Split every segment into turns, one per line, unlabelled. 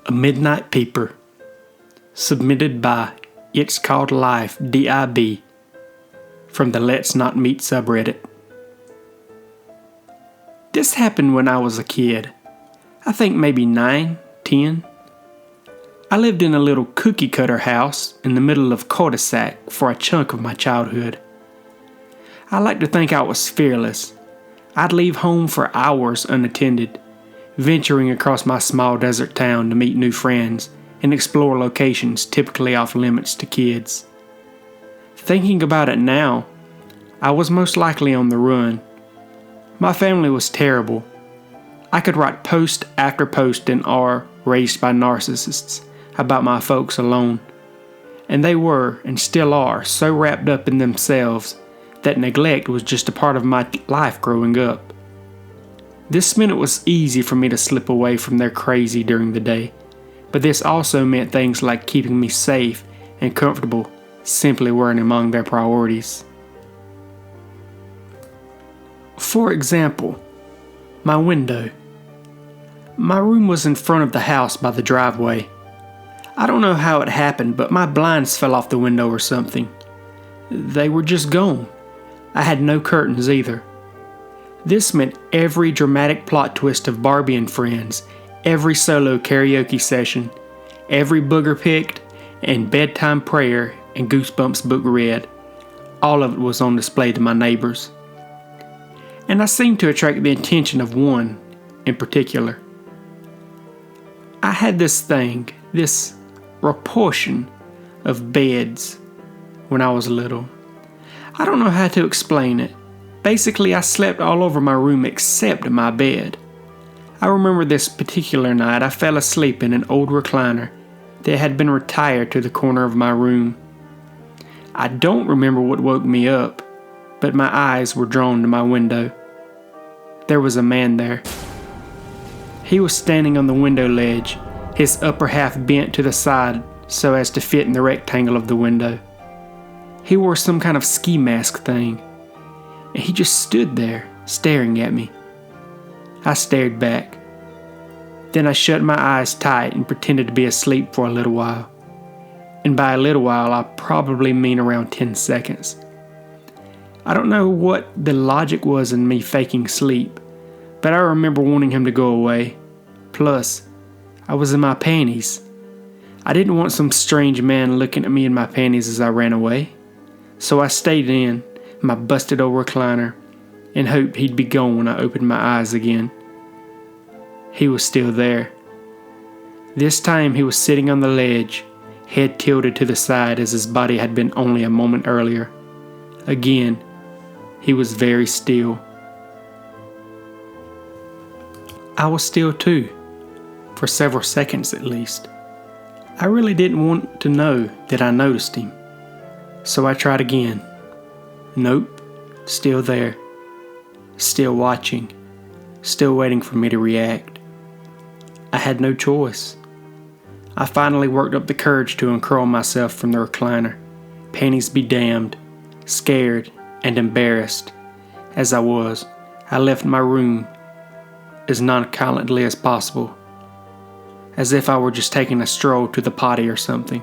A Midnight Peeper. Submitted by It's Called Life DIB from the Let's Not Meet subreddit. This happened when I was a kid. I think maybe 9, 10. I lived in a little cookie cutter house in the middle of cul-de-sac for a chunk of my childhood. I like to think I was fearless. I'd leave home for hours unattended, venturing across my small desert town to meet new friends and explore locations typically off limits to kids. Thinking about it now, I was most likely on the run. My family was terrible. I could write post after post in R raised by narcissists about my folks alone, and they were and still are so wrapped up in themselves that neglect was just a part of my life growing up. This meant it was easy for me to slip away from their crazy during the day, but this also meant things like keeping me safe and comfortable simply weren't among their priorities. For example, my window. My room was in front of the house by the driveway. I don't know how it happened, but my blinds fell off the window or something. They were just gone. I had no curtains either. This meant every dramatic plot twist of Barbie and Friends, every solo karaoke session, every booger picked, and bedtime prayer and Goosebumps book read. All of it was on display to my neighbors. And I seemed to attract the attention of one in particular. I had this proportion of beds when I was little. I don't know how to explain it. Basically, I slept all over my room except my bed. I remember this particular night I fell asleep in an old recliner that had been retired to the corner of my room. I don't remember what woke me up, but my eyes were drawn to my window. There was a man there. He was standing on the window ledge, his upper half bent to the side so as to fit in the rectangle of the window. He wore some kind of ski mask thing, and he just stood there, staring at me. I stared back. Then I shut my eyes tight and pretended to be asleep for a little while. And by a little while, I probably mean around 10 seconds. I don't know what the logic was in me faking sleep, but I remember wanting him to go away. Plus, I was in my panties. I didn't want some strange man looking at me in my panties as I ran away. So I stayed in my busted old recliner and hoped he'd be gone when I opened my eyes again. He was still there. This time he was sitting on the ledge, head tilted to the side as his body had been only a moment earlier. Again, he was very still. I was still too, for several seconds at least. I really didn't want to know that I noticed him. So I tried again. Nope, still there. Still watching. Still waiting for me to react. I had no choice. I finally worked up the courage to uncurl myself from the recliner, panties be damned, scared and embarrassed. As I was, I left my room as nonchalantly as possible, as if I were just taking a stroll to the potty or something.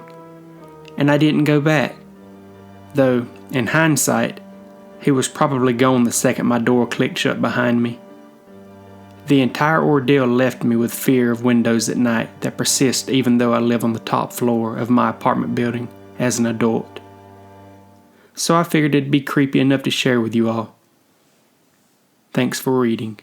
And I didn't go back. Though, in hindsight, he was probably gone the second my door clicked shut behind me. The entire ordeal left me with fear of windows at night that persist even though I live on the top floor of my apartment building as an adult. So I figured it'd be creepy enough to share with you all. Thanks for reading.